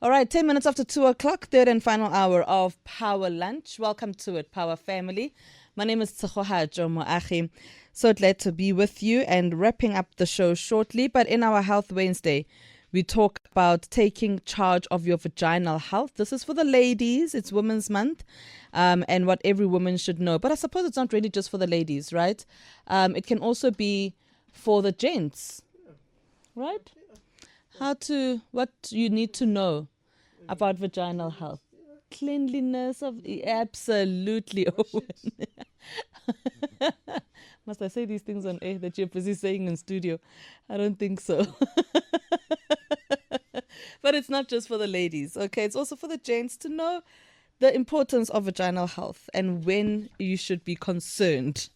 All right, 10 minutes after 2 o'clock, third and final hour of Power Lunch. Welcome to it, Power Family. My name is Tshego Moagi. So glad to be with you and wrapping up the show shortly. But in our Health Wednesday, we talk about taking charge of your vaginal health. This is for the ladies. It's Women's Month, and what every woman should know. But I suppose it's not really just for the ladies, right? It can also be for the gents, right? What you need to know about vaginal health. Cleanliness of absolutely. Owen. Must I say these things on air that you're busy saying in studio? I don't think so. But it's not just for the ladies, okay? It's also for the gents to know the importance of vaginal health and when you should be concerned.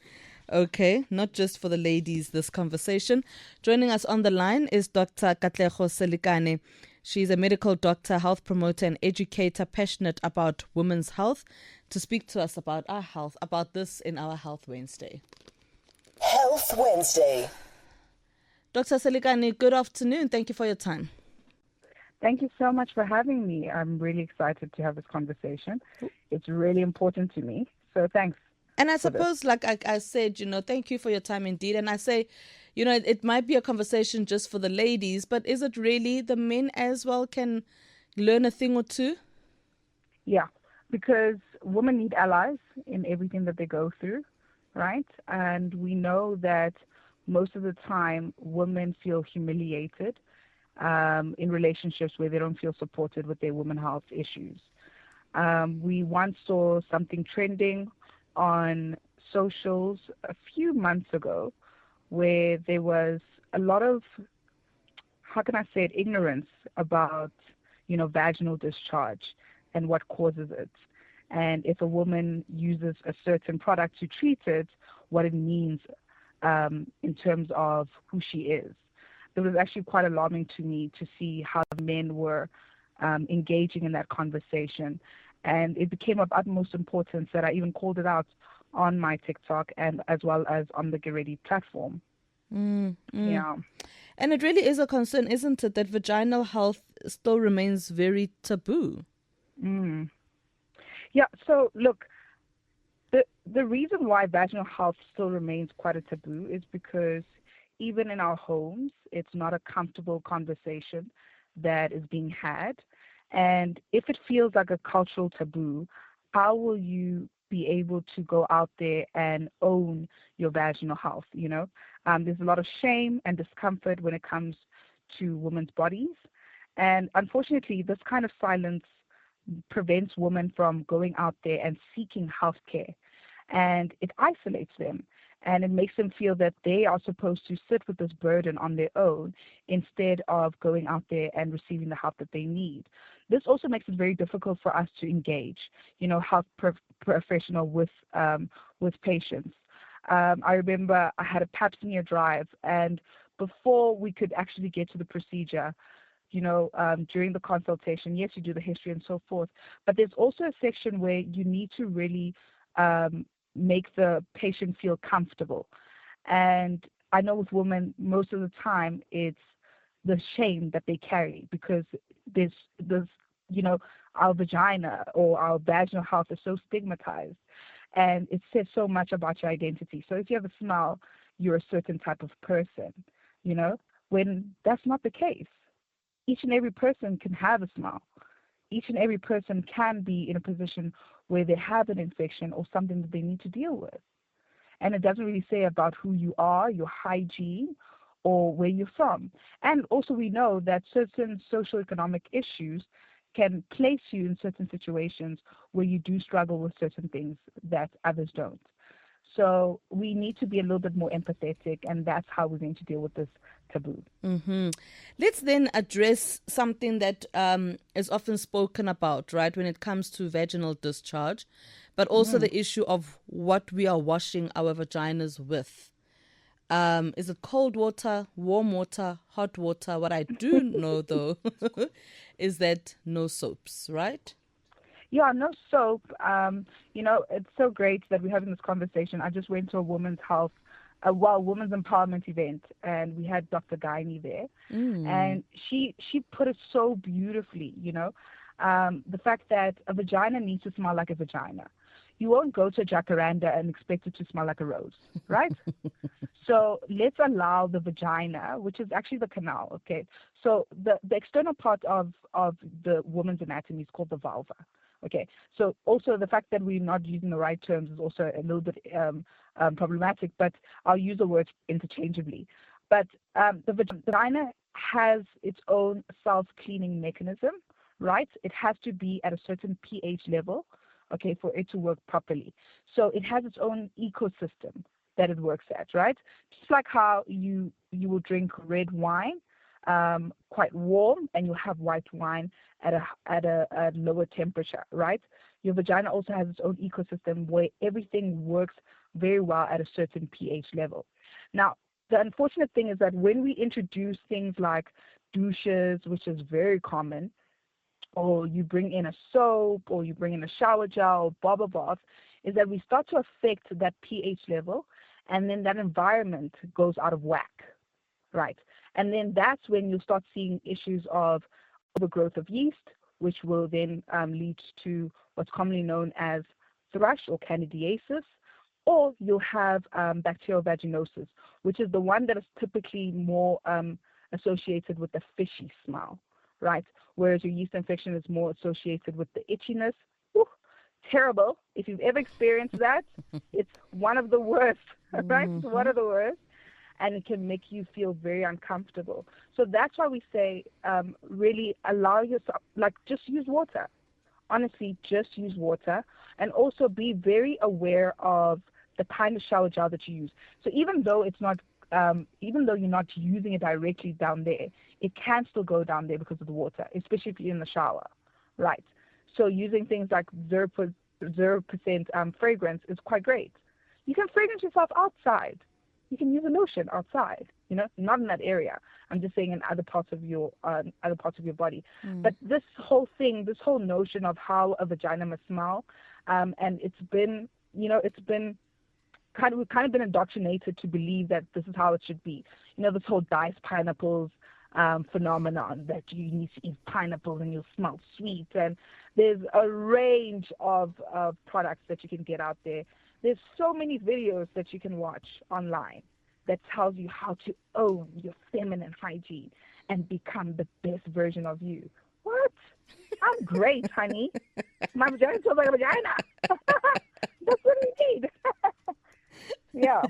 Okay, not just for the ladies, this conversation. Joining us on the line is Dr. Katlego Selikane. She's a medical doctor, health promoter, and educator passionate about women's health to speak to us about our health, about this in our Health Wednesday. Health Wednesday. Dr. Selikane, good afternoon. Thank you for your time. Thank you so much for having me. I'm really excited to have this conversation. It's really important to me. So thanks. And I suppose, like I said, thank you for your time indeed. And I say, it might be a conversation just for the ladies, but is it really the men as well can learn a thing or two? Yeah, because women need allies in everything that they go through, right? And we know that most of the time women feel humiliated in relationships where they don't feel supported with their women's health issues. We once saw something trending on socials a few months ago where there was a lot of, how can I say it, ignorance about, vaginal discharge and what causes it. And if a woman uses a certain product to treat it, what it means in terms of who she is. It was actually quite alarming to me to see how men were engaging in that conversation. And it became of utmost importance that I even called it out on my TikTok and as well as on the Get Ready platform. Yeah. And it really is a concern, isn't it, that vaginal health still remains very taboo? Yeah, so look, the reason why vaginal health still remains quite a taboo is because even in our homes, it's not a comfortable conversation that is being had. And if it feels like a cultural taboo, how will you be able to go out there and own your vaginal health? There's a lot of shame and discomfort when it comes to women's bodies. And unfortunately, this kind of silence prevents women from going out there and seeking health care. And it isolates them. And it makes them feel that they are supposed to sit with this burden on their own instead of going out there and receiving the help that they need. This also makes it very difficult for us to engage, health professional with patients. I remember I had a pap smear drive, and before we could actually get to the procedure, during the consultation, yes, you do the history and so forth, but there's also a section where you need to really make the patient feel comfortable. And I know with women, most of the time, it's the shame that they carry because there's our vagina or our vaginal health is so stigmatized, and it says so much about your identity. So if you have a smile, you're a certain type of person, when that's not the case. Each and every person can have a smile. Each and every person can be in a position where they have an infection or something that they need to deal with. And it doesn't really say about who you are, your hygiene, or where you're from. And also we know that certain socioeconomic issues can place you in certain situations where you do struggle with certain things that others don't. So we need to be a little bit more empathetic, and that's how we're going to deal with this taboo. Let's then address something that is often spoken about, right, when it comes to vaginal discharge, but also the issue of what we are washing our vaginas with. Is it cold water, warm water, hot water? What I do know, though, is that no soaps, right? Yeah, no soap. It's so great that we're having this conversation. I just went to a women's health women's empowerment event, and we had Dr. Gaini there, and she put it so beautifully, the fact that a vagina needs to smell like a vagina. You won't go to a jacaranda and expect it to smell like a rose, right? So let's allow the vagina, which is actually the canal, okay? So the external part of the woman's anatomy is called the vulva, okay? So also the fact that we're not using the right terms is also a little bit problematic, but I'll use the words interchangeably. But the vagina has its own self-cleaning mechanism, right? It has to be at a certain pH level, okay, for it to work properly. So it has its own ecosystem that it works at, right? Just like how you will drink red wine quite warm, and you have white wine at a lower temperature, right? Your vagina also has its own ecosystem where everything works very well at a certain pH level. Now, the unfortunate thing is that when we introduce things like douches, which is very common, or you bring in a soap, or you bring in a shower gel, blah, bath, is that we start to affect that pH level, and then that environment goes out of whack, right? And then that's when you start seeing issues of overgrowth of yeast, which will then lead to what's commonly known as thrush or candidiasis, or you'll have bacterial vaginosis, which is the one that is typically more associated with the fishy smell, right? Whereas your yeast infection is more associated with the itchiness. Whew, terrible. If you've ever experienced that, it's one of the worst, right? It's one of the worst, and it can make you feel very uncomfortable. So that's why we say really allow yourself, like, just use water. Honestly, just use water, and also be very aware of the kind of shower gel that you use. So even though it's not, even though you're not using it directly down there, it can still go down there because of the water, especially if you're in the shower, right? So using things like 0% fragrance is quite great. You can fragrance yourself outside. You can use a lotion outside, not in that area. I'm just saying in other parts of your body. But this whole notion of how a vagina must smell, and we've kind of been indoctrinated to believe that this is how it should be. This whole diced pineapples phenomenon, that you need to eat pineapple and you'll smell sweet. And there's a range of products that you can get out there. There's so many videos that you can watch online that tells you how to own your feminine hygiene and become the best version of you. What? I'm great, honey. My vagina smells like a vagina. That's what we need. Yeah.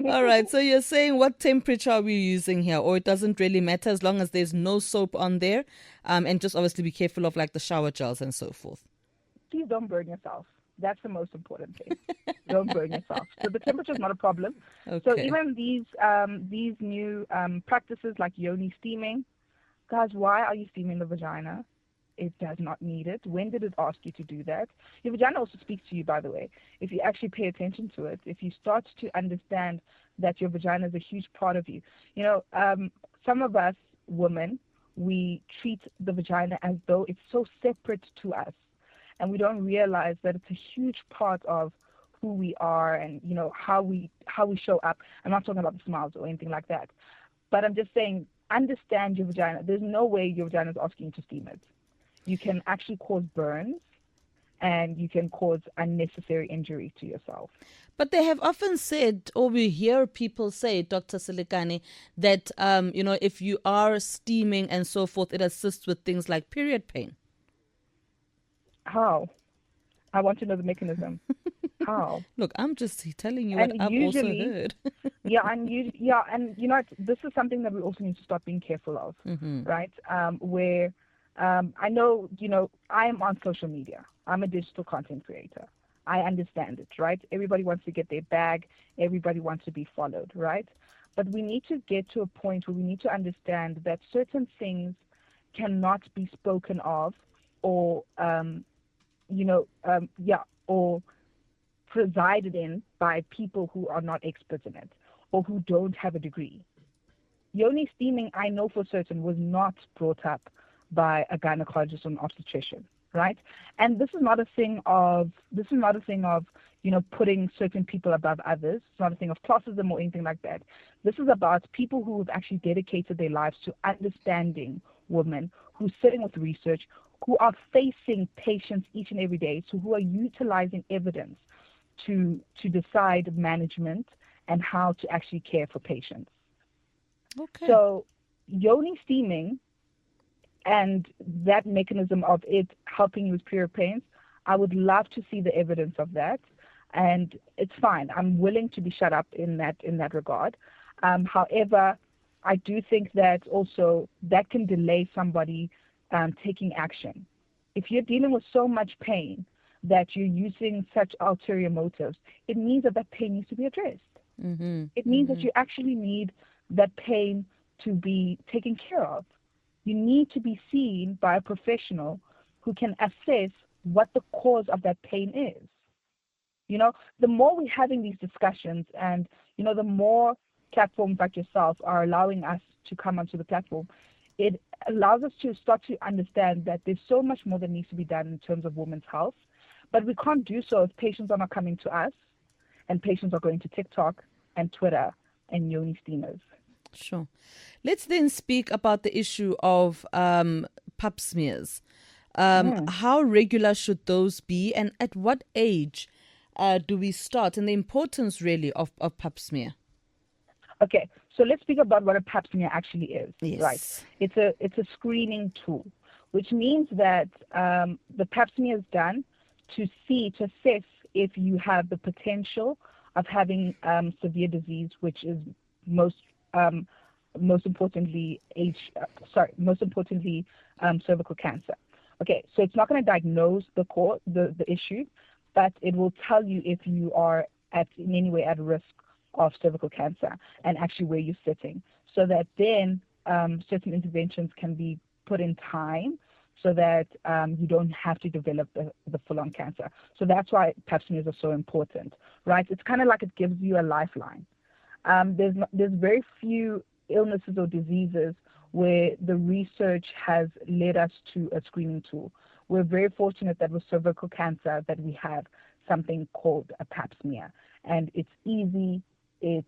All right. So you're saying what temperature are we using here? Or it doesn't really matter as long as there's no soap on there, and just obviously be careful of like the shower gels and so forth. Please don't burn yourself. That's the most important thing. Don't burn yourself. So the temperature is not a problem. Okay. So even these new practices like yoni steaming, guys, why are you steaming the vagina? It does not need it. When did it ask you to do that? Your vagina also speaks to you, by the way. If you actually pay attention to it, if you start to understand that your vagina is a huge part of you. Some of us women, we treat the vagina as though it's so separate to us. And we don't realize that it's a huge part of who we are and, how we show up. I'm not talking about the smiles or anything like that. But I'm just saying, understand your vagina. There's no way your vagina is asking you to steam it. You can actually cause burns, and you can cause unnecessary injury to yourself. But they have often said, or we hear people say, Dr. Selikane, that, if you are steaming and so forth, it assists with things like period pain. How? I want to know the mechanism. How? Look, I'm just telling you what I've also heard. This is something that we also need to start being careful of, right? Where I know, I am on social media. I'm a digital content creator. I understand it, right? Everybody wants to get their bag. Everybody wants to be followed, right? But we need to get to a point where we need to understand that certain things cannot be spoken of or or presided in by people who are not experts in it or who don't have a degree. Yoni steaming, I know for certain, was not brought up by a gynecologist or an obstetrician, right? And this is not a thing of putting certain people above others. It's not a thing of classism or anything like that. This is about people who have actually dedicated their lives to understanding women, who's sitting with research, who are facing patients each and every day, so who are utilizing evidence to decide management and how to actually care for patients. Okay. So yoni steaming and that mechanism of it helping you with period pains, I would love to see the evidence of that. And it's fine. I'm willing to be shut up in that regard. However, I do think that also that can delay somebody taking action. If you're dealing with so much pain that you're using such ulterior motives, it means that pain needs to be addressed. It means that you actually need that pain to be taken care of. You need to be seen by a professional who can assess what the cause of that pain is. The more we're having these discussions and, the more platforms like yourself are allowing us to come onto the platform, it allows us to start to understand that there's so much more that needs to be done in terms of women's health. But we can't do so if patients are not coming to us and patients are going to TikTok and Twitter and yoni steamers. Sure. Let's then speak about the issue of pap smears. How regular should those be, and at what age do we start, and the importance really of pap smear? Okay, so let's speak about what a pap smear actually is. Yes. Right? It's a screening tool, which means that the pap smear is done to assess if you have the potential of having severe disease, which is most importantly cervical cancer. Okay, so it's not going to diagnose the issue, but it will tell you if you are in any way at risk of cervical cancer and actually where you're sitting, so that then certain interventions can be put in time so that you don't have to develop the full-on cancer. So that's why pap smears are so important, right? It's kind of like it gives you a lifeline. There's very few illnesses or diseases where the research has led us to a screening tool. We're very fortunate that with cervical cancer that we have something called a pap smear, and it's easy. It's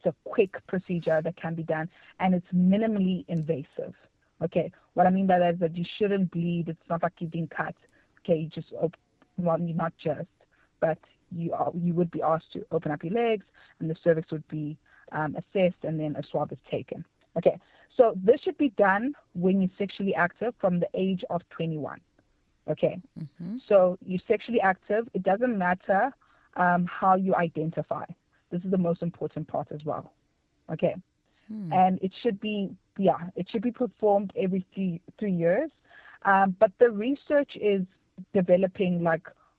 a quick procedure that can be done, and it's minimally invasive. Okay, what I mean by that is that you shouldn't bleed. It's not like you're being cut. Okay, you just but you would be asked to open up your legs, and the cervix would be assessed, and then a swab is taken. Okay, so this should be done when you're sexually active from the age of 21. Okay, so you're sexually active. It doesn't matter how you identify. This is the most important part as well. Okay, and it should be performed every 3 years. But the research is developing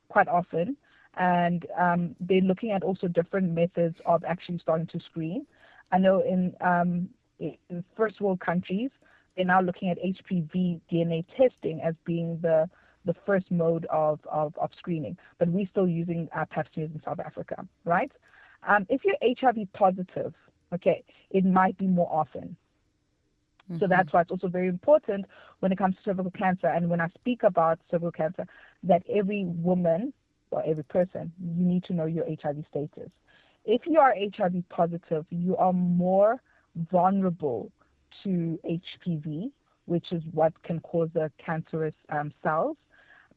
quite often, and they're looking at also different methods of actually starting to screen. I know in first world countries, they're now looking at HPV DNA testing as being the first mode of screening, but we're still using pap smears in South Africa, right? If you're HIV positive, okay, it might be more often. So that's why it's also very important when it comes to cervical cancer. And when I speak about cervical cancer, that every woman or every person, you need to know your HIV status. If you are HIV positive, you are more vulnerable to HPV, which is what can cause the cancerous cells,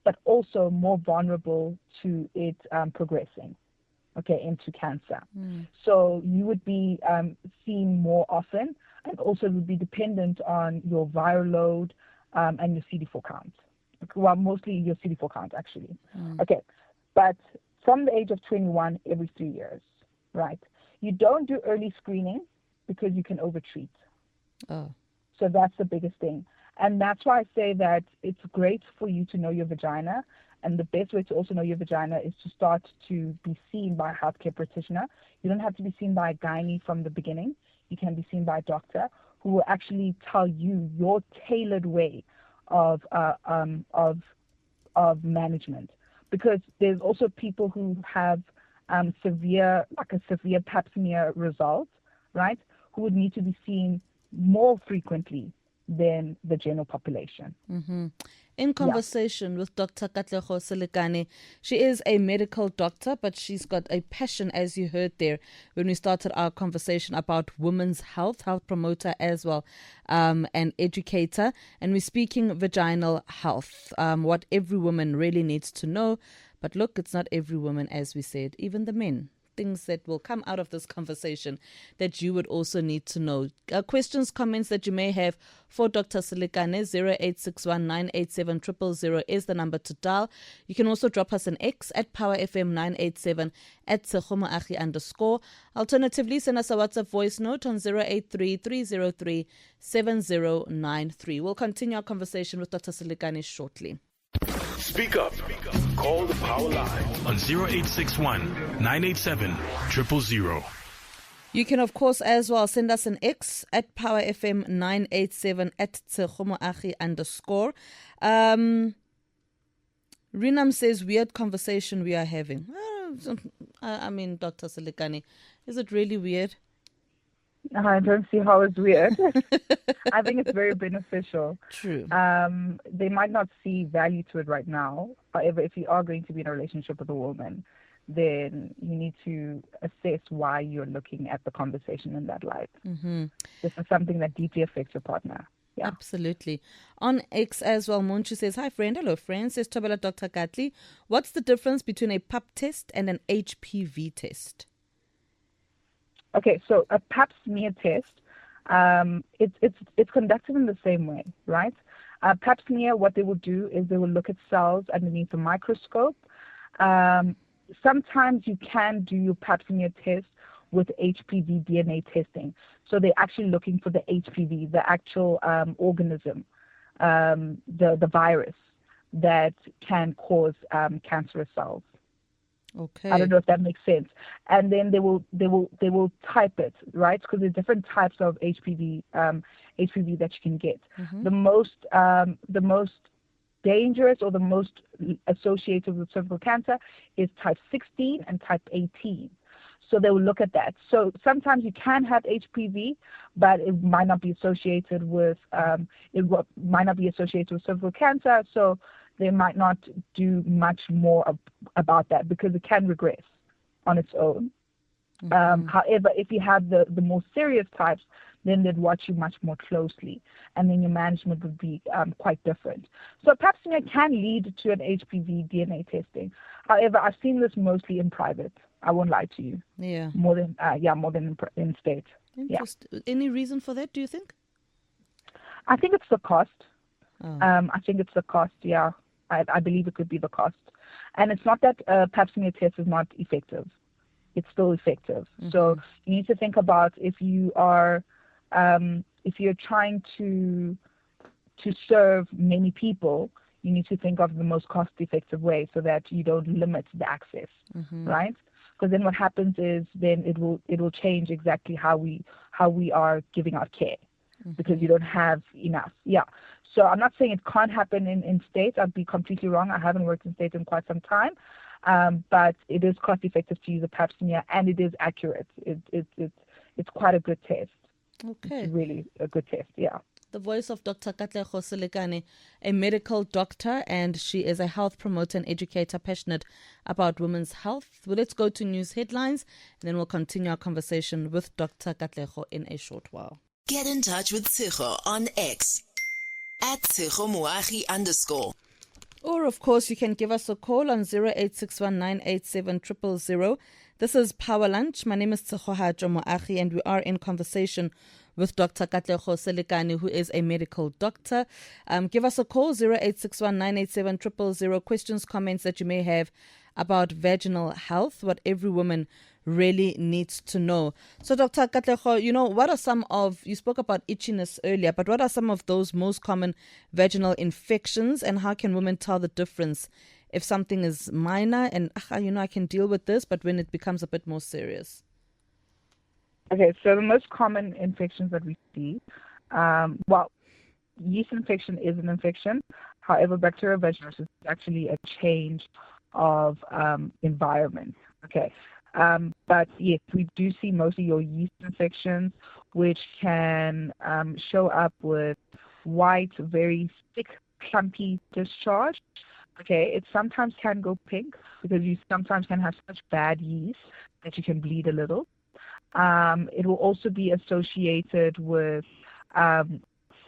but also more vulnerable to it progressing, okay, into cancer. So you would be seen more often, and also would be dependent on your viral load and your CD4 count. Well, mostly your CD4 count, actually. Okay, but from the age of 21, every 3 years, right? You don't do early screening because you can overtreat. Oh. So that's the biggest thing. And that's why I say that it's great for you to know your vagina. And the best way to also know your vagina is to start to be seen by a healthcare practitioner. You don't have to be seen by a gynae from the beginning. You can be seen by a doctor who will actually tell you your tailored way of management. Because there's also people who have severe pap smear result, right? Who would need to be seen more frequently than the general population. In conversation with Dr. Katlego Selikane, she is a medical doctor, but she's got a passion, as you heard there when we started our conversation, about women's health promoter as well, and educator. And we're speaking vaginal health, what every woman really needs to know. But look, it's not every woman, as we said, even the men. Things that will come out of this conversation that you would also need to know. Questions, comments that you may have for Dr. Selikane, 0861987000 is the number to dial. You can also drop us an X at PowerFM987 at Tshego Moagi_. Alternatively, send us a WhatsApp voice note on 083-303-7093. We'll continue our conversation with Dr. Selikane shortly. Speak up. Call the Power Line on 0861 987 000. You can, of course, as well send us an X at PowerFM987 at Tshego Moagi_. Rinam says, weird conversation we are having. I mean, Dr. Selikane, is it really weird? I don't see how it's weird. I think it's very beneficial. True. They might not see value to it right now. However, if you are going to be in a relationship with a woman, then you need to assess why you're looking at the conversation in that light. This is something that deeply affects your partner. Yeah. Absolutely. On X as well, Monchu says, hi friend. Hello friend. Says Tobela Dr. Katli. What's the difference between a pap test and an HPV test? Okay, so a pap smear test, it's conducted in the same way, right? Pap smear, what they will do is they will look at cells underneath the microscope. Sometimes you can do your pap smear test with HPV DNA testing. So they're actually looking for the HPV, the actual organism, the virus that can cause cancerous cells. Okay. I don't know if that makes sense. And then they will type it, right? Because there's different types of HPV that you can get. The most dangerous or the most associated with cervical cancer is type 16 and type 18. So they will look at that. So sometimes you can have HPV, but it might not be associated with cervical cancer. So they might not do much more about that because it can regress on its own. However, if you have the more serious types, then they'd watch you much more closely, and then your management would be quite different. So pap smear can lead to an HPV DNA testing. However, I've seen this mostly in private. I won't lie to you. Yeah. More than in state. Yeah. Any reason for that, do you think? I think it's the cost. I think it's the cost, yeah. I believe it could be the cost. And it's not that pap smear test is not effective. It's still effective. So you need to think about if you're trying to serve many people, you need to think of the most cost-effective way so that you don't limit the access, right? Because then what happens is then it will change exactly how we are giving out care. Because you don't have enough. Yeah. So I'm not saying it can't happen in states. I'd be completely wrong. I haven't worked in states in quite some time. But it is cost effective to use a pap smear, and it is accurate. It's quite a good test. Okay. It's really a good test, yeah. The voice of Dr. Katlego Selikane, a medical doctor, and she is a health promoter and educator passionate about women's health. Well, let's go to news headlines, and then we'll continue our conversation with Dr. Katlego in a short while. Get in touch with Tshego on X at Tshego Moagi _. Or, of course, you can give us a call on 0861987000. This is Power Lunch. My name is Tshego Moagi, and we are in conversation with Dr. Katlego Selikane, who is a medical doctor. Give us a call, 0861987000. Questions, comments that you may have about vaginal health, what every woman really needs to know. So, Dr. Katlego, what are some of, you spoke about itchiness earlier, but what are some of those most common vaginal infections, and how can women tell the difference if something is minor and, I can deal with this, but when it becomes a bit more serious? Okay, so the most common infections that we see, yeast infection is an infection. However, bacterial vaginosis is actually a change of environment. Okay. But yes, we do see mostly your yeast infections, which can show up with white, very thick, clumpy discharge. Okay, it sometimes can go pink because you sometimes can have such bad yeast that you can bleed a little. It will also be associated with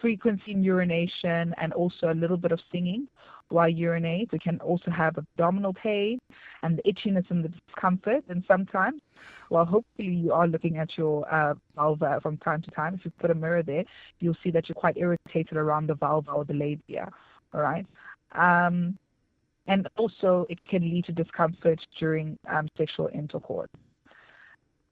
frequency in urination and also a little bit of singing while urinate. It can also have abdominal pain and the itchiness and the discomfort. And sometimes, well, hopefully you are looking at your vulva from time to time. If you put a mirror there, you'll see that you're quite irritated around the vulva or the labia. All right. And also it can lead to discomfort during sexual intercourse.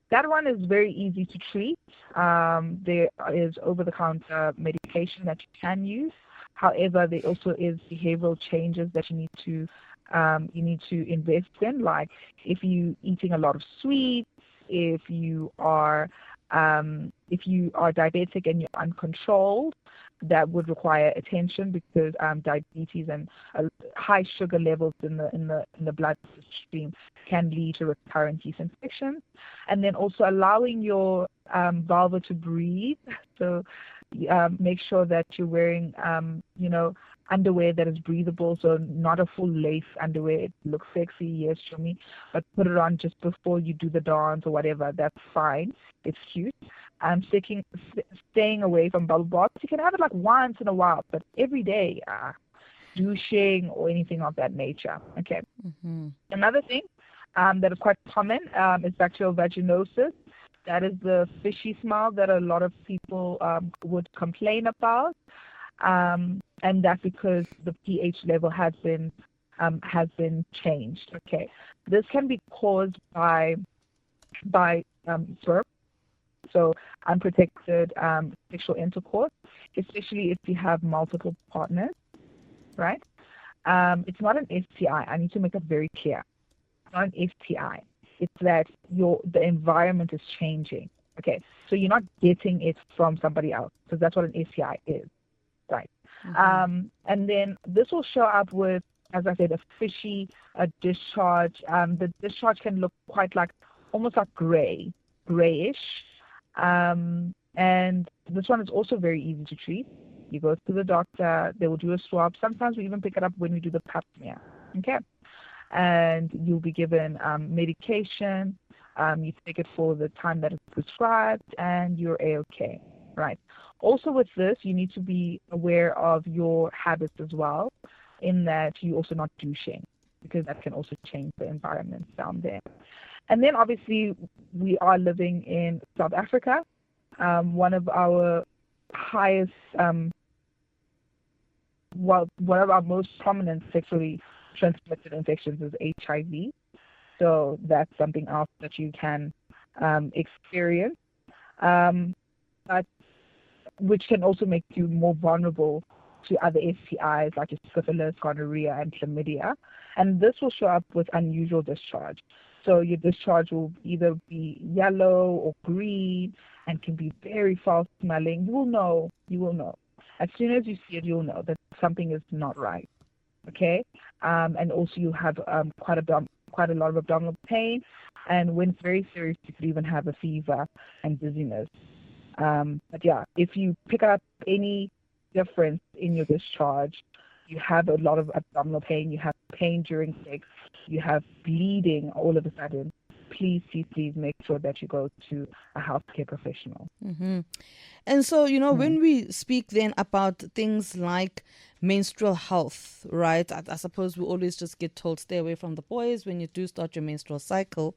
That one is very easy to treat. There is over-the-counter medication that you can use. However, there also is behavioral changes that you need to invest in, like if you're eating a lot of sweets, if you are diabetic and you're uncontrolled, that would require attention because diabetes and high sugar levels in the blood stream can lead to recurrent yeast infections. And then also allowing your vulva to breathe. So make sure that you're wearing underwear that is breathable, so not a full lace underwear. It looks sexy, yes, show me, but put it on just before you do the dance or whatever. That's fine. It's cute. Staying away from bubble baths. You can have it like once in a while, but every day, douching or anything of that nature. Okay. Mm-hmm. Another thing that is quite common is bacterial vaginosis. That is the fishy smell that a lot of people would complain about. And that's because the pH level has been changed. Okay, this can be caused by sperm, so unprotected sexual intercourse, especially if you have multiple partners, right? It's not an STI. I need to make that very clear. It's not an STI. It's that the environment is changing. Okay, so you're not getting it from somebody else, because that's what an STI is, right? Mm-hmm. And then this will show up with, as I said, a fishy discharge. The discharge can look quite like, almost like grayish. And this one is also very easy to treat. You go to the doctor, they will do a swab. Sometimes we even pick it up when we do the pap smear. Okay, and you'll be given medication. You take it for the time that it's prescribed, and you're A-okay, right? Also with this, you need to be aware of your habits as well, in that you're also not douching, because that can also change the environment down there. And then obviously we are living in South Africa. One of our highest, one of our most prominent sexually transmitted infections is HIV. So that's something else that you can experience, but which can also make you more vulnerable to other STIs like syphilis, gonorrhea, and chlamydia. And this will show up with unusual discharge. So your discharge will either be yellow or green and can be very foul smelling. You will know. As soon as you see it, you'll know that something is not right. Okay? And also you have quite a lot of abdominal pain. And when it's very serious, you could even have a fever and dizziness. But yeah, if you pick up any difference in your discharge, you have a lot of abdominal pain, you have pain during sex, you have bleeding all of a sudden, please make sure that you go to a healthcare professional. Mm-hmm. And so, when we speak then about things like menstrual health, right? I suppose we always just get told stay away from the boys when you do start your menstrual cycle.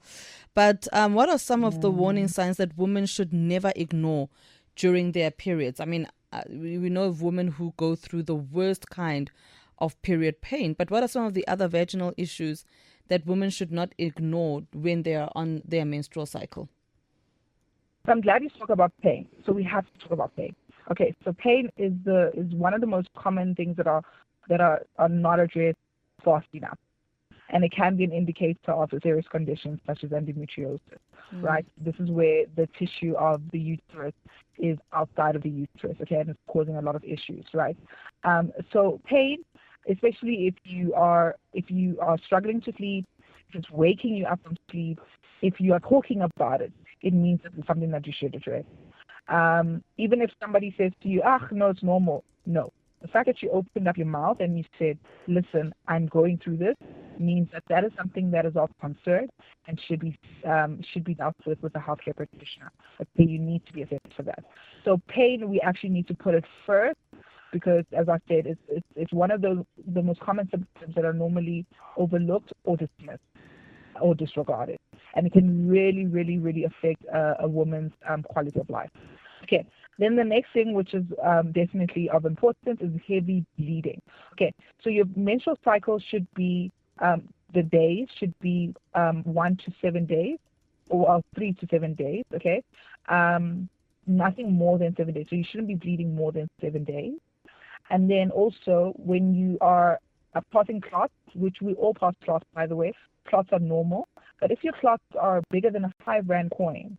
But what are some of the warning signs that women should never ignore during their periods? I mean, we know of women who go through the worst kind of period pain, but what are some of the other vaginal issues that women should not ignore when they are on their menstrual cycle? So I'm glad you spoke about pain. So we have to talk about pain. Okay, so pain is one of the most common things that are not addressed fast enough. And it can be an indicator of serious conditions such as endometriosis, right? This is where the tissue of the uterus is outside of the uterus, okay, and it's causing a lot of issues, right? So pain, especially if you are struggling to sleep, if it's waking you up from sleep, if you are talking about it, it means that it's something that you should address. Even if somebody says to you, no, it's normal, No. The fact that you opened up your mouth and you said, listen, I'm going through this, means that that is something that is of concern and should be dealt with a healthcare practitioner. Okay, you need to be assessed for that. So pain, we actually need to put it first because, as I said, it's one of the most common symptoms that are normally overlooked or dismissed or disregarded, and it can really, really, really affect a woman's quality of life. Okay. Then the next thing, which is definitely of importance, is heavy bleeding. Okay, so your menstrual cycle should be, the days should be 1 to 7 days, or 3 to 7 days, okay? Nothing more than 7 days. So you shouldn't be bleeding more than 7 days. And then also, when you are passing clots, which we all pass clots, by the way, clots are normal. But if your clots are bigger than a 5 Rand coin,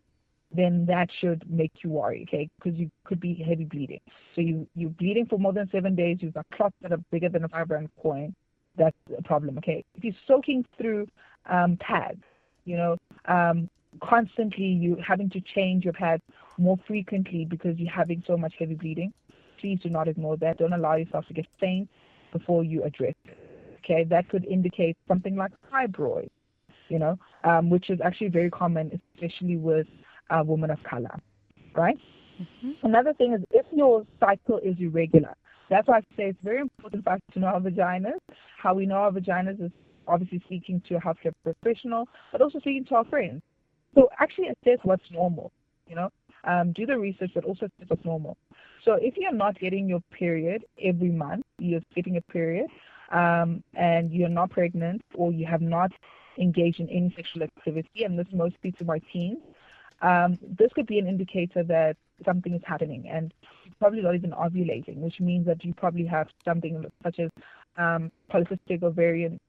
then that should make you worry, okay? Because you could be heavy bleeding. So you're bleeding for more than 7 days, you've got clots that are bigger than a 5 Rand coin, that's a problem, okay? If you're soaking through pads, constantly you having to change your pads more frequently because you're having so much heavy bleeding, please do not ignore that. Don't allow yourself to get stained before you address it, okay? That could indicate something like fibroids, which is actually very common, especially with women of color, right? Mm-hmm. Another thing is if your cycle is irregular. That's why I say it's very important for us to know our vaginas. How we know our vaginas is obviously speaking to a healthcare professional, but also speaking to our friends. So actually assess what's normal, do the research, but also assess what's normal. So if you're not getting your period every month, you're skipping a period, and you're not pregnant or you have not engaged in any sexual activity, and this is mostly to my teens, this could be an indicator that something is happening, and you're probably not even ovulating, which means that you probably have something such as polycystic ovarian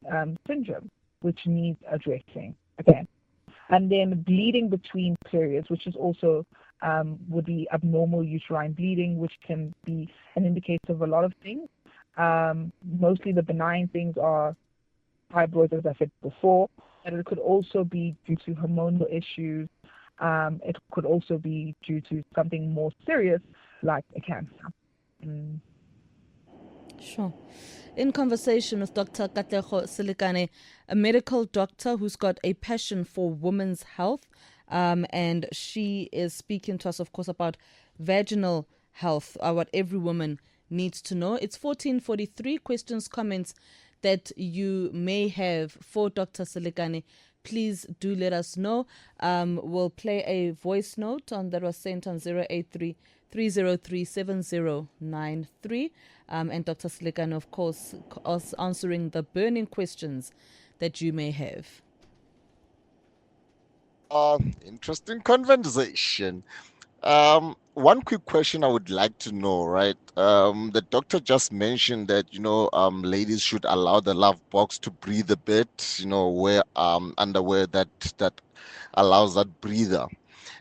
syndrome, which needs addressing. Okay, and then bleeding between periods, which is also would be abnormal uterine bleeding, which can be an indicator of a lot of things. Mostly the benign things are fibroids, as I said before, and it could also be due to hormonal issues. It could also be due to something more serious like a cancer. Sure. In conversation with Dr. Katlego Selikane, a medical doctor who's got a passion for women's health, and she is speaking to us, of course, about vaginal health, what every woman needs to know. It's 14:43. Questions, comments that you may have for Dr. Selikane, please do let us know. We'll play a voice note that was sent on 083 303 7093. And Dr. Selikane, of course, answering the burning questions that you may have. Interesting conversation. One quick question I would like to know, right? The doctor just mentioned that, ladies should allow the love box to breathe a bit, wear underwear that allows that breather.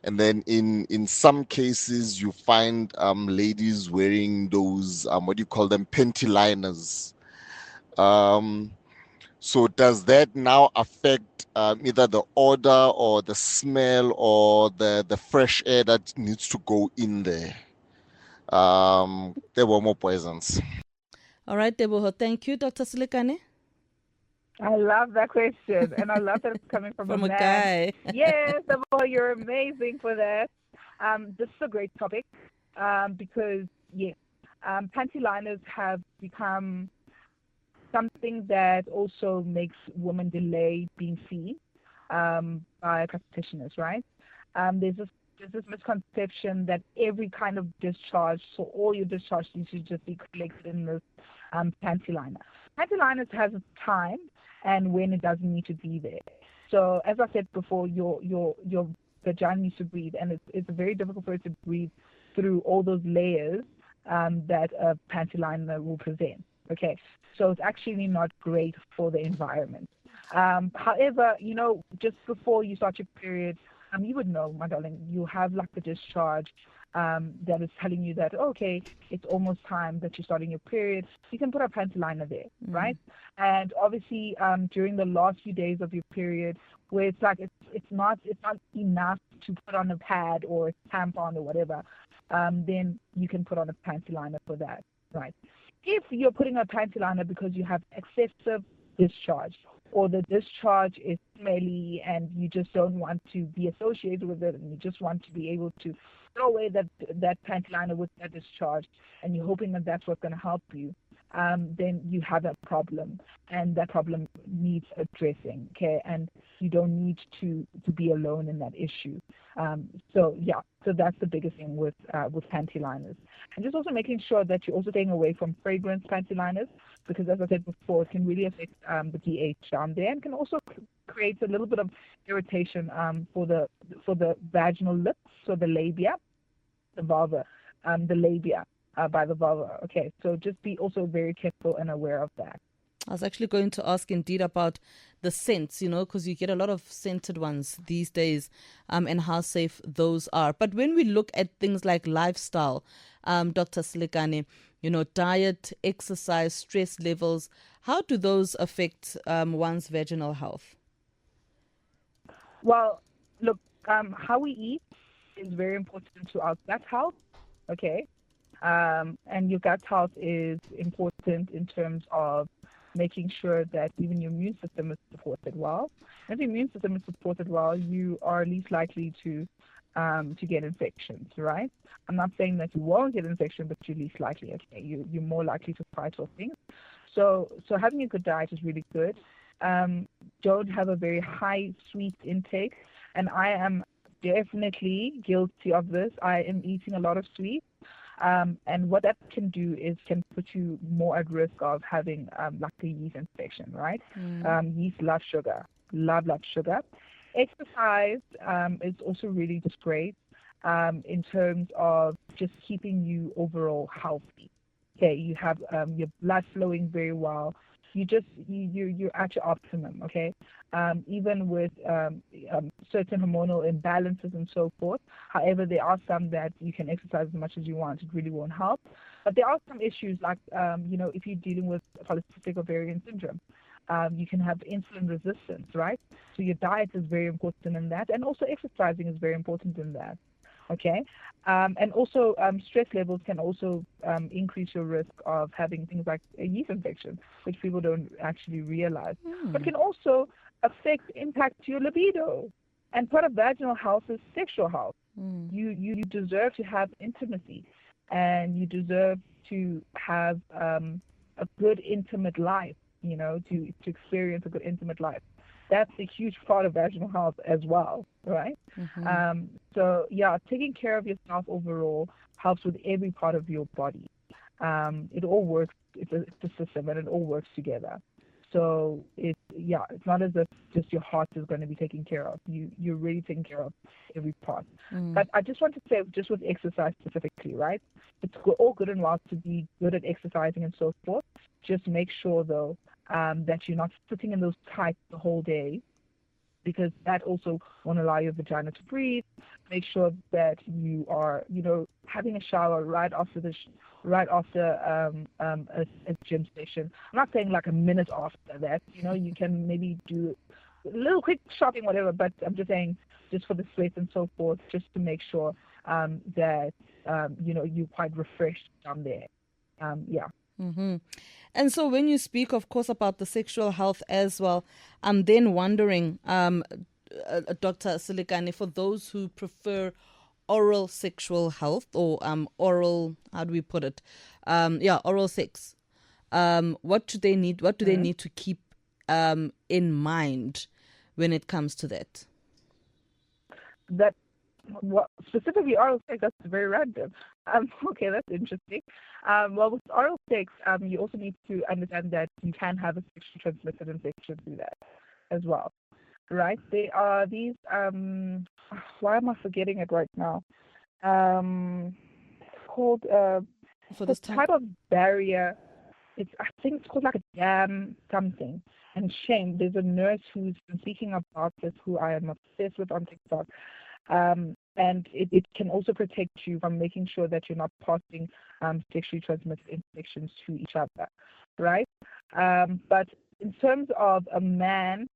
And then in some cases you find ladies wearing those what do you call them, panty liners. So does that now affect either the odor or the smell or the fresh air that needs to go in there? There were more poisons. All right, Deboho. Thank you, Dr. Selikane. I love that question, and I love that it's coming from a man. Guy. Yes, Deboho, you're amazing for that. This is a great topic because, yes, panty liners have become something that also makes women delay being seen by practitioners, right? There's this misconception that every kind of discharge, so all your discharge needs to just be collected in this panty liner. Panty liners has a time and when it doesn't need to be there. So as I said before, your vagina needs to breathe, and it's very difficult for it to breathe through all those layers that a panty liner will present. Okay, so it's actually not great for the environment. However, just before you start your period, you would know, my darling, you have like the discharge that is telling you that, okay, it's almost time that you're starting your period. You can put a panty liner there, right? And obviously, during the last few days of your period, where it's like it's not enough to put on a pad or a tampon or whatever, then you can put on a panty liner for that. right? If you're putting a panty liner because you have excessive discharge, or the discharge is smelly and you just don't want to be associated with it, and you just want to be able to throw away that panty liner with that discharge, and you're hoping that that's what's going to help you, then you have a problem, and that problem needs addressing, okay? And you don't need to be alone in that issue. So that's the biggest thing with panty liners. And just also making sure that you're also staying away from fragrance panty liners, because as I said before, it can really affect the pH down there, and can also create a little bit of irritation for the vaginal lips, so the labia, the vulva, the labia by the vulva. Okay, so just be also very careful and aware of that. I was actually going to ask indeed about the scents, because you get a lot of scented ones these days, and how safe those are. But when we look at things like lifestyle, Dr. Selikane, diet, exercise, stress levels, how do those affect one's vaginal health? Well, look, how we eat is very important to our gut health, okay? And your gut health is important in terms of making sure that even your immune system is supported well. And if your immune system is supported well, you are least likely to get infections, right? I'm not saying that you won't get infection, but you're least likely. Okay, you're more likely to fight off things. So having a good diet is really good. Don't have a very high sweet intake, and I am definitely guilty of this. I am eating a lot of sweets. And what that can do is can put you more at risk of having like a yeast infection, right? Yeast love sugar, love sugar. Exercise is also really just great in terms of just keeping you overall healthy. Okay, you have your blood flowing very well. You're at your optimum, okay? Even with certain hormonal imbalances and so forth. However, there are some that you can exercise as much as you want, it really won't help. But there are some issues like, if you're dealing with polycystic ovarian syndrome, you can have insulin resistance, right? So your diet is very important in that, and also exercising is very important in that. Okay, and also stress levels can also increase your risk of having things like a yeast infection, which people don't actually realize, but can also impact your libido. And part of vaginal health is sexual health. You deserve to have intimacy, and you deserve to have a good intimate life. To experience a good intimate life. That's a huge part of vaginal health as well, right? So taking care of yourself overall helps with every part of your body. It all works. It's a system, and it all works together. So it's not as if just your heart is going to be taken care of. You're really taking care of every part. But I just want to say, just with exercise specifically, right? It's all good and well to be good at exercising and so forth. Just make sure though that you're not sitting in those tights the whole day, because that also won't allow your vagina to breathe. Make sure that you are, having a shower right after a gym session. I'm not saying like a minute after that. You can maybe do a little quick shopping, whatever. But I'm just saying, just for the sweat and so forth, just to make sure that you're quite refreshed down there. And so when you speak, of course, about the sexual health as well, I'm then wondering, Dr. Selikane, for those who prefer oral sexual health or oral, how do we put it? Oral sex. What do they need? What do they need to keep in mind when it comes to that? Specifically oral sex, that's very random. Okay, that's interesting. Well, with oral sex, you also need to understand that you can have a sexually transmitted infection through that as well, right? There are these, why am I forgetting it right now? It's called for this type of barrier. I think it's called like a dam something. And shame, there's a nurse who's been speaking about this, who I am obsessed with on TikTok. And it can also protect you from making sure that you're not passing sexually transmitted infections to each other, right? But in terms of a man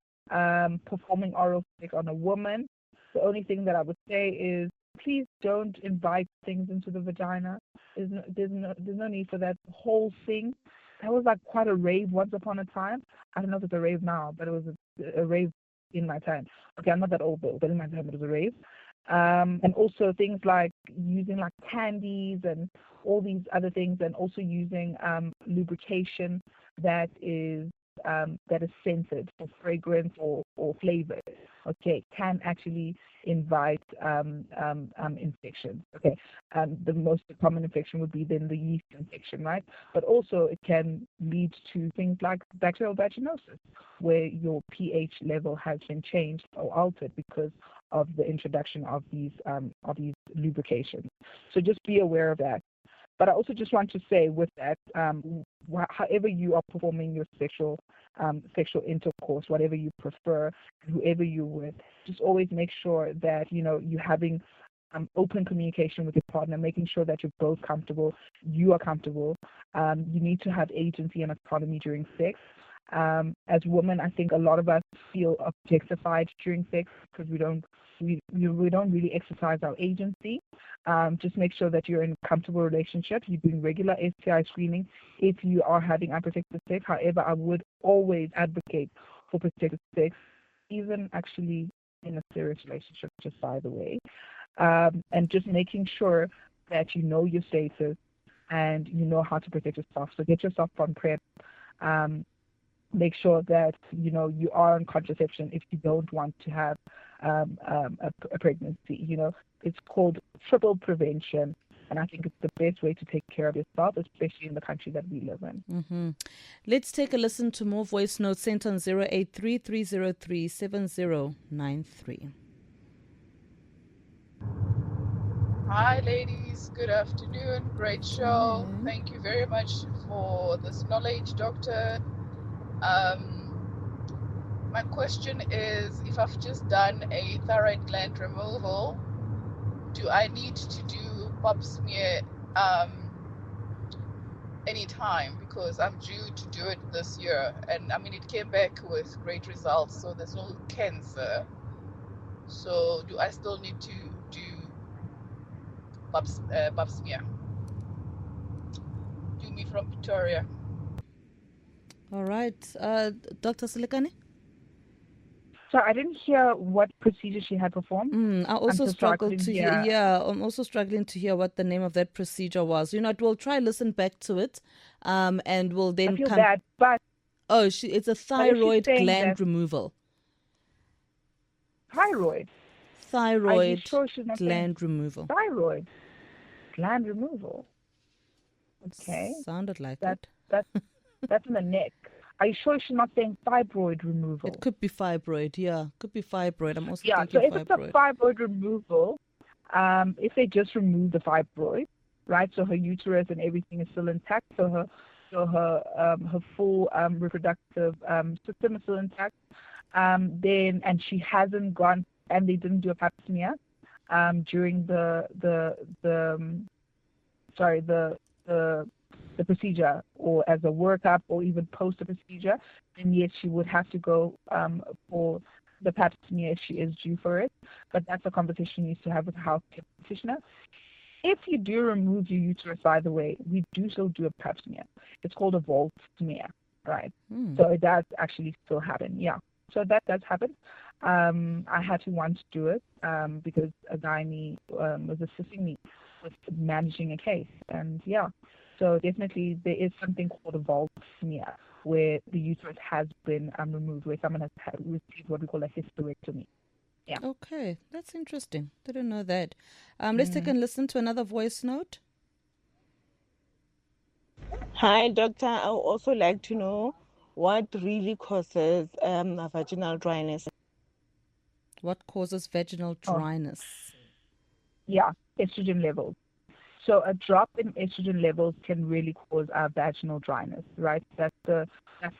performing oral sex on a woman, the only thing that I would say is please don't invite things into the vagina. There's no need for that whole thing. That was like quite a rave once upon a time. I don't know if it's a rave now, but it was a rave in my time. Okay, I'm not that old though, but in my time it was a rave. And also things like using like candies and all these other things, and also using lubrication that is scented for fragrance or flavor. Okay, can actually invite infections. Okay, the most common infection would be then the yeast infection, right? But also it can lead to things like bacterial vaginosis, where your pH level has been changed or altered because of the introduction of these lubrications. So just be aware of that. But I also just want to say with that, however you are performing your sexual intercourse, whatever you prefer, whoever you're with, just always make sure that you're having open communication with your partner, making sure that you're both comfortable, you are comfortable. You need to have agency and autonomy during sex. As women, I think a lot of us feel objectified during sex because we don't really exercise our agency. Just make sure that you're in a comfortable relationship. You're doing regular STI screening if you are having unprotected sex. However, I would always advocate for protected sex, even actually in a serious relationship, just by the way. And just making sure that you know your status and you know how to protect yourself. So get yourself on PrEP. Make sure that you are on contraception if you don't want to have a pregnancy. It's called triple prevention, and I think it's the best way to take care of yourself, especially in the country that we live in. Mm-hmm. Let's take a listen to more voice notes sent on 083-303-7093. Hi, ladies. Good afternoon. Great show. Thank you very much for this knowledge, doctor. My question is, if I've just done a thyroid gland removal, do I need to do pap smear anytime? Because I'm due to do it this year, and it came back with great results, so there's no cancer. So do I still need to do pap smear? Do me from Victoria. All right, Dr. Selikane? So I didn't hear what procedure she had performed. I also struggled to hear. Yeah, I'm also struggling to hear what the name of that procedure was. We'll try listen back to it, and we'll then I feel bad, but it's a thyroid gland removal. Thyroid gland removal. Thyroid gland removal. Okay. Sounded like it. That's in the neck. Are you sure she's not saying fibroid removal? It could be fibroid, yeah. Could be fibroid. I'm also thinking so if fibroid. It's a fibroid removal, if they just remove the fibroid, right? So her uterus and everything is still intact. So her full reproductive system is still intact. And she hasn't gone, and they didn't do a pap smear during the procedure, or as a workup, or even post the procedure, then yes, she would have to go for the pap smear if she is due for it. But that's a conversation you need to have with a healthcare practitioner. If you do remove your uterus, by the way, we do still do a pap smear. It's called a vault smear, right? So it does actually still happen, yeah. So that does happen. I had to once do it because a gynae was assisting me with managing a case, and yeah. So definitely there is something called a vault smear, where the uterus has been removed, where someone has received what we call a hysterectomy. Yeah. Okay, that's interesting. Didn't know that. Let's take and listen to another voice note. Hi, doctor. I would also like to know what really causes vaginal dryness. What causes vaginal dryness? Yeah, estrogen levels. So a drop in estrogen levels can really cause vaginal dryness, right? That's the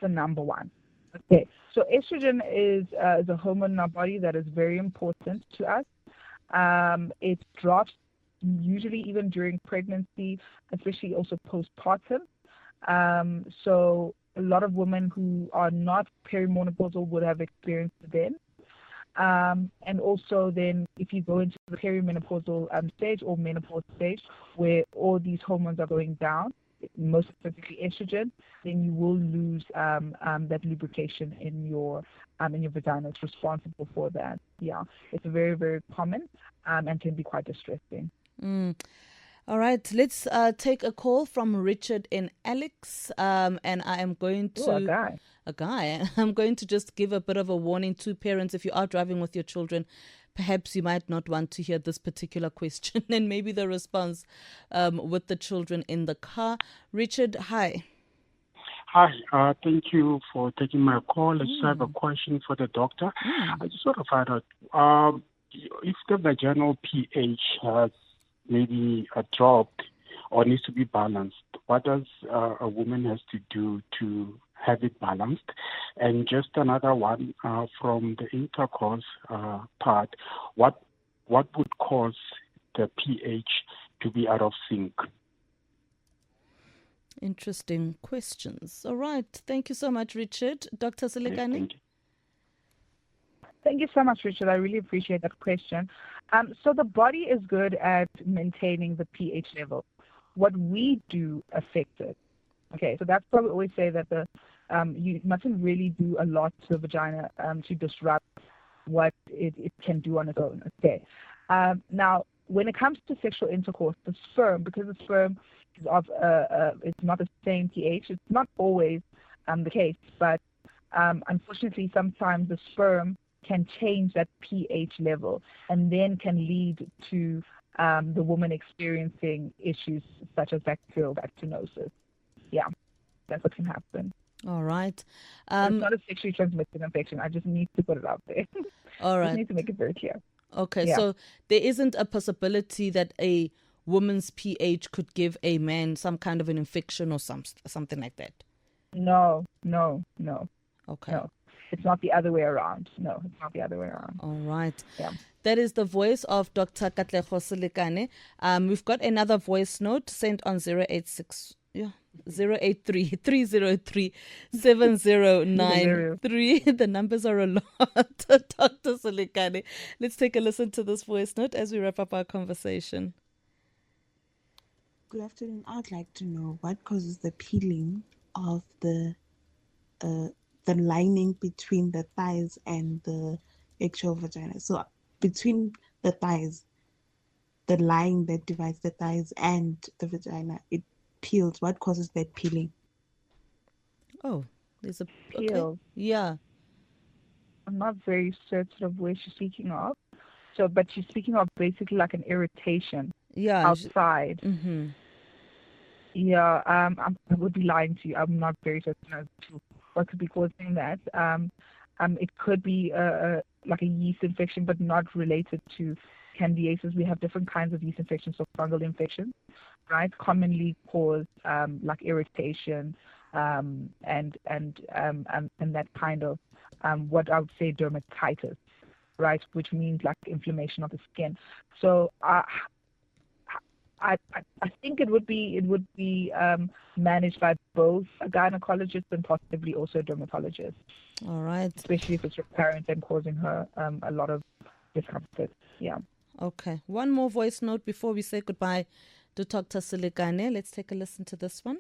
number one. Okay, so estrogen is a hormone in our body that is very important to us. It drops usually even during pregnancy, especially also postpartum. So a lot of women who are not perimenopausal would have experienced it then. And also then if you go into the perimenopausal stage or menopause stage where all these hormones are going down, most specifically estrogen, then you will lose that lubrication in your vagina. It's responsible for that. Yeah, it's very, very common and can be quite distressing. All right, let's take a call from Richard in Alex, and I am going to... Ooh, a guy. I'm going to just give a bit of a warning to parents. If you are driving with your children, perhaps you might not want to hear this particular question and maybe the response with the children in the car. Richard, hi. Hi, thank you for taking my call. I just have a question for the doctor. I just want to find out if the vaginal pH has maybe dropped or needs to be balanced, what does a woman has to do to have it balanced? And just another one from the intercourse part, what would cause the pH to be out of sync? Interesting questions. All right. Thank you so much, Richard. Dr. Selikane? Thank you. Thank you so much, Richard. I really appreciate that question. So the body is good at maintaining the pH level. What we do affects it. Okay, so that's why we always say that you mustn't really do a lot to the vagina to disrupt what it can do on its own. Okay. Now, when it comes to sexual intercourse, the sperm, because the sperm is of it's not the same pH. It's not always the case, but unfortunately, sometimes the sperm can change that pH level and then can lead to the woman experiencing issues such as bacterial vaginosis. Yeah, that's what can happen. All right. It's not a sexually transmitted infection. I just need to put it out there. All right. Just need to make it very clear. Okay, Yeah. so there isn't a possibility that a woman's pH could give a man some kind of an infection or something like that? No. Okay. No. It's not the other way around. No, it's not the other way around. All right. Yeah. That is the voice of Dr. Katlego Selikane. We've got another voice note sent on 083 303 7093. The numbers are a lot, Dr. Selikane. Let's take a listen to this voice note as we wrap up our conversation. Good afternoon. I would like to know what causes the peeling of the lining between the thighs and the actual vagina. So between the thighs, the line that divides the thighs and the vagina, it peels. What causes that peeling? Oh, there's a Peel. Okay. Yeah. I'm not very certain of where she's speaking of. So, but she's speaking of basically like an irritation Yeah. outside. Mm-hmm. Yeah, I would be lying to you. I'm not very certain as to what could be causing that. It could be like a yeast infection, but not related to candidiasis. We have different kinds of yeast infections, so fungal infections, right? Commonly cause like irritation and that kind of what I would say dermatitis, right? Which means like inflammation of the skin. So I think it would be managed by both a gynecologist and possibly also a dermatologist. All right. Especially if it's recurrent and causing her a lot of discomfort. Yeah. Okay. One more voice note before we say goodbye to Dr. Selikane. Let's take a listen to this one.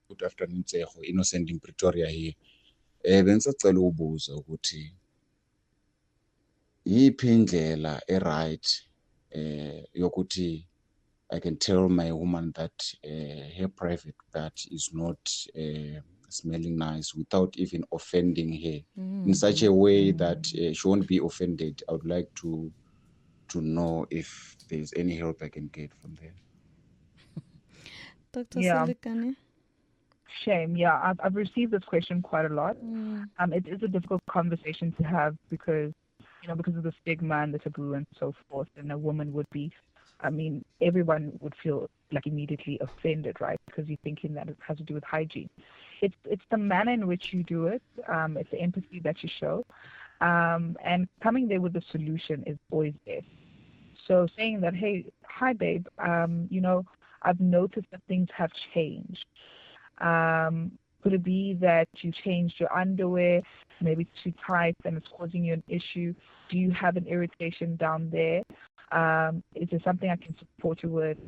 Good afternoon, Tshego. Innocent in Pretoria here. Bengisacela ukubuza ukuthi yiphi indlela right yokuthi I can tell my woman that her private part is not smelling nice without even offending her in such a way that she won't be offended. I would like to know if there's any help I can get from there. Dr. Yeah. Selikane? Shame. Yeah, I've received this question quite a lot. It is a difficult conversation to have because of the stigma and the taboo and so forth. And a woman would be, everyone would feel like immediately offended, right? Because you're thinking that it has to do with hygiene. It's the manner in which you do it. It's the empathy that you show. And coming there with a solution is always best. So saying that, hey, hi, babe, I've noticed that things have changed. Could it be that you changed your underwear? Maybe it's too tight and it's causing you an issue. Do you have an irritation down there? Is there something I can support you with?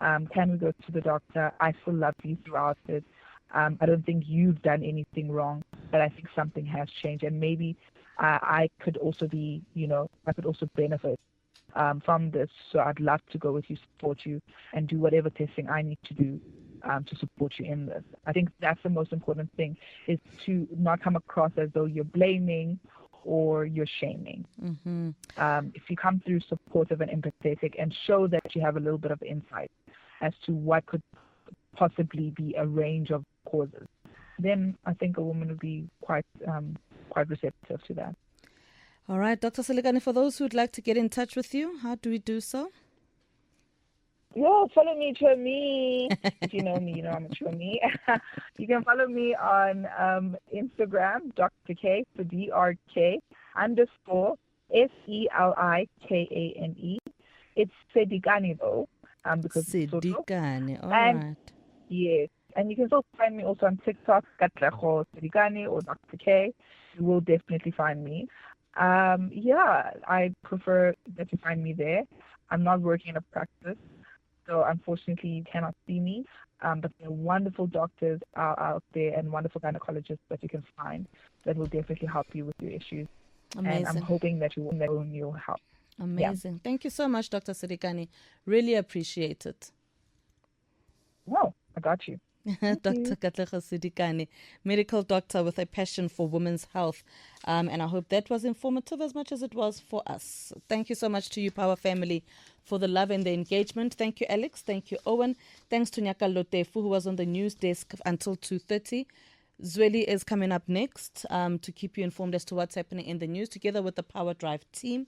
Can we go to the doctor? I still love you throughout it. I don't think you've done anything wrong, but I think something has changed. And maybe I could also be, I could also benefit from this. So I'd love to go with you, support you, and do whatever testing I need to do to support you in this. I think that's the most important thing, is to not come across as though you're blaming or you're shaming. Mm-hmm. If you come through supportive and empathetic and show that you have a little bit of insight as to what could possibly be a range of causes, then I think a woman would be quite receptive to that. All right, Dr. Selikane, for those who'd like to get in touch with you, how do we do so? Yo, follow me, me. If you know me, you know I'm a me. You can follow me on Instagram, Dr. K, so DRK _ SELIKANE. It's Selikane though, because Selikane, all and right. yes, and you can still find me also on TikTok, Katlego, Selikane, or Dr. K. You will definitely find me. I prefer that you find me there. I'm not working in a practice, so unfortunately you cannot see me. But there are wonderful doctors out there and wonderful gynecologists that you can find that will definitely help you with your issues. Amazing. And I'm hoping that you'll help. Amazing. Yeah. Thank you so much, Dr. Selikane. Really appreciate it. No, I got you. Dr. Katlego Selikane, medical doctor with a passion for women's health. And I hope that was informative as much as it was for us. Thank you so much to you, Power Family, for the love and the engagement. Thank you, Alex. Thank you, Owen. Thanks to Nyaka Lotefu, who was on the news desk until 2:30. Zweli is coming up next to keep you informed as to what's happening in the news, together with the Power Drive team.